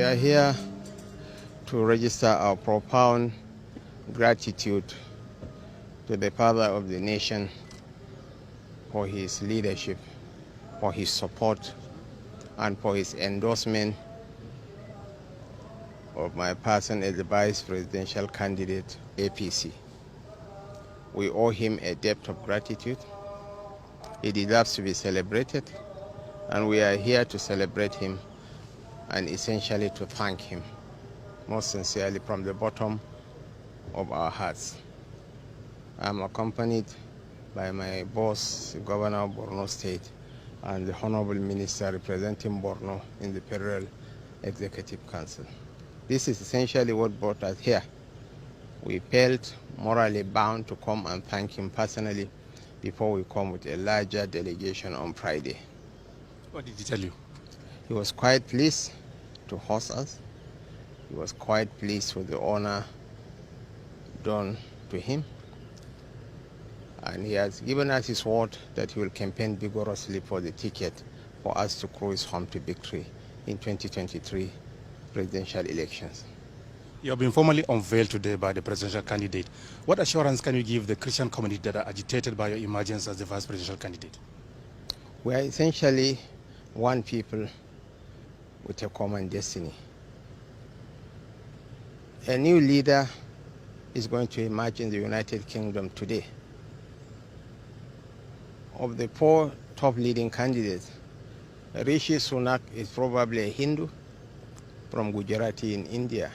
We are here to register our profound gratitude to the father of the nation for his leadership, for his support, and for his endorsement of my person as the vice presidential candidate, APC. We owe him a debt of gratitude. He deserves to be celebrated, and we are here to celebrate him and essentially to thank him most sincerely from the bottom of our hearts. I'm accompanied by my boss, the Governor of Borno State, and the Honorable Minister representing Borno in the Federal Executive Council. This is essentially what brought us here. We felt morally bound to come and thank him personally before we come with a larger delegation on Friday. What did he tell you? He was quite pleased to host us. He was quite pleased with the honor done to him. And he has given us his word that he will campaign vigorously for the ticket for us to cruise home to victory in 2023 presidential elections. You have been formally unveiled today by the presidential candidate. What assurance can you give the Christian community that are agitated by your emergence as the vice presidential candidate? We are essentially one people with a common destiny. A new leader is going to emerge in the United Kingdom today. Of the 4 top leading candidates, Rishi Sunak is probably a Hindu from Gujarati in India.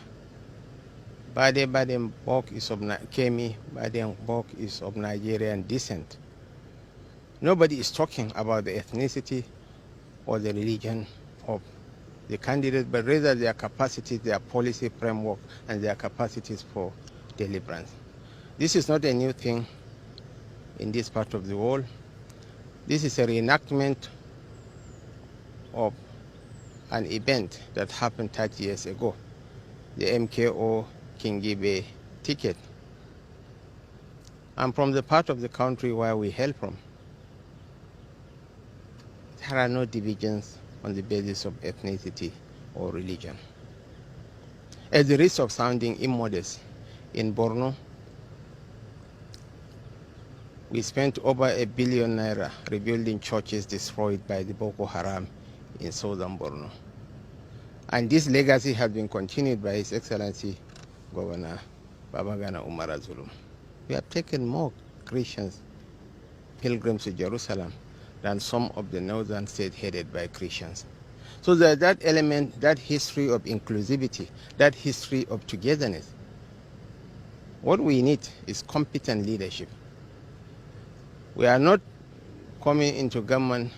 Kemi Badembok is of Nigerian descent. Nobody is talking about the ethnicity or the religion of the candidate, but rather their capacities, their policy framework, and their capacities for deliverance. This is not a new thing in this part of the world. This is a reenactment of an event that happened 30 years ago, the MKO Kingibe ticket. I'm from the part of the country where we hail from. There are no divisions on the basis of ethnicity or religion. At the risk of sounding immodest, in Borno, we spent over ₦1 billion rebuilding churches destroyed by the Boko Haram in southern Borno. And this legacy has been continued by His Excellency Governor Babagana Umar Zulum. We have taken more Christians, pilgrims to Jerusalem, than some of the northern states headed by Christians. So that element, that history of inclusivity, that history of togetherness. What we need is competent leadership. We are not coming into government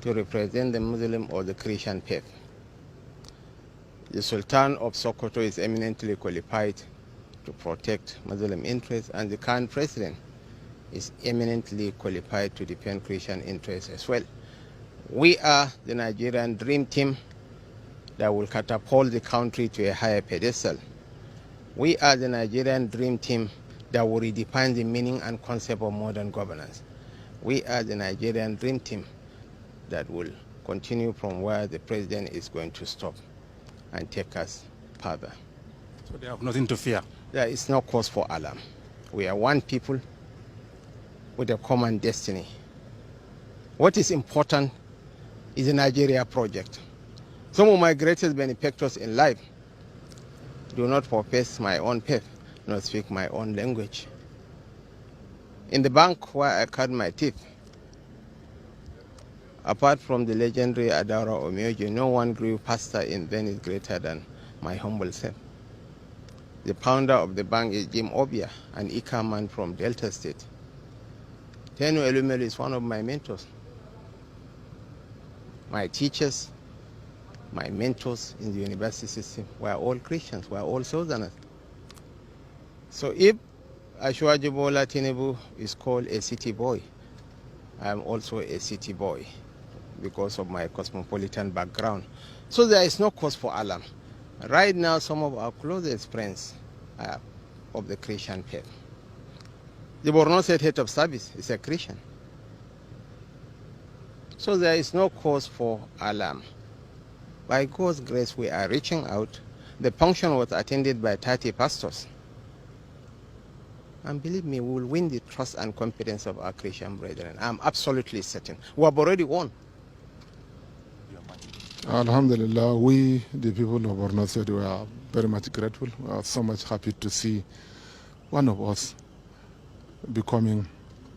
to represent the Muslim or the Christian faith. The Sultan of Sokoto is eminently qualified to protect Muslim interests, and the current president is eminently qualified to defend Christian interests as well. We are the Nigerian dream team that will catapult the country to a higher pedestal. We are the Nigerian dream team that will redefine the meaning and concept of modern governance. We are the Nigerian dream team that will continue from where the president is going to stop and take us further. So they have nothing to fear? There is no cause for alarm. We are one people with a common destiny. What is important is the Nigeria project. Some of my greatest benefactors in life do not profess my own faith, nor speak my own language. In the bank where I cut my teeth, apart from the legendary Adara Omyojo, no one grew faster in Venice greater than my humble self. The founder of the bank is Jim Obia, an Ika man from Delta State. Tenu Elumelu is one of my mentors. My teachers, my mentors in the university system were all Christians, were all Southerners. So if Asiwaju Bola Tinubu is called a city boy, I am also a city boy because of my cosmopolitan background. So there is no cause for alarm. Right now, some of our closest friends are of the Christian faith. The Borno State head of service is a Christian. So there is no cause for alarm. By God's grace, we are reaching out. The function was attended by 30 pastors. And believe me, we will win the trust and confidence of our Christian brethren. I'm absolutely certain. We have already won. Alhamdulillah, we, the people of Borno State, we are very much grateful. We are so much happy to see one of us becoming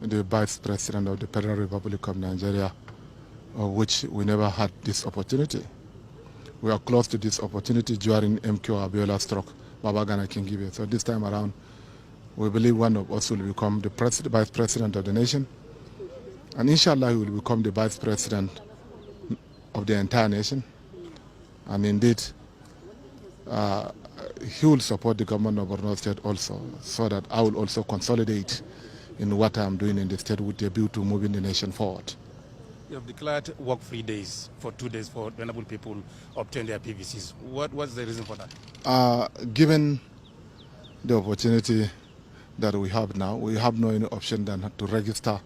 the Vice President of the Federal Republic of Nigeria, of which we never had this opportunity. We are close to this opportunity during MQ Abiola's stroke, Babagana Kingibe. So this time around, we believe one of us will become the Vice President of the nation. And inshallah, he will become the Vice President of the entire nation. And indeed, he will support the government of Borno State also, so that I will also consolidate in what I'm doing in the state with a view to moving the nation forward. You have declared work-free days for 2 days for vulnerable people obtain their PVCs. What's the reason for that? Given the opportunity that we have now, we have no any option than to register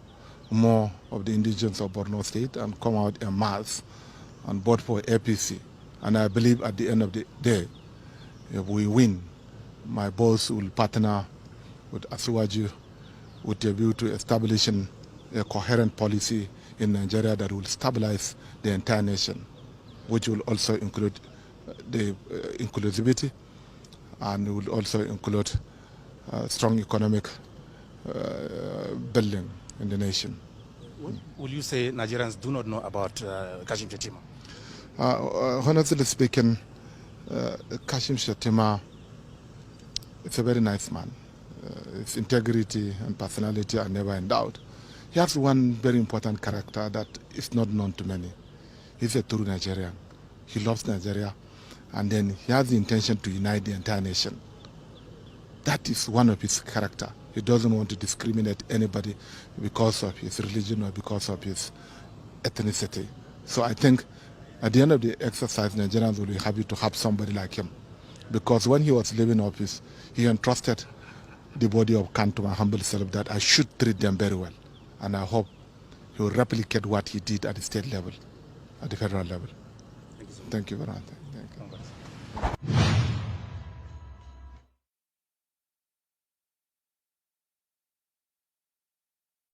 more of the indigents of Borno State and come out en masse and vote for APC. And I believe at the end of the day, if we win, my boss will partner with Asuwaju with a view to establishing a coherent policy in Nigeria that will stabilize the entire nation, which will also include the inclusivity and will also include strong economic building in the nation. Will you say Nigerians do not know about Kashim Shettima? Honestly speaking, Kashim Shettima is a very nice man. His integrity and personality are never in doubt. He has one very important character that is not known to many. He's a true Nigerian. He loves Nigeria, and then he has the intention to unite the entire nation. That is one of his character. He doesn't want to discriminate anybody because of his religion or because of his ethnicity. So I think at the end of the exercise, Nigerians will be happy to have somebody like him. Because when he was leaving office, he entrusted the body of Khan to my humble self that I should treat them very well. And I hope he will replicate what he did at the state level, at the federal level. Thank you very much.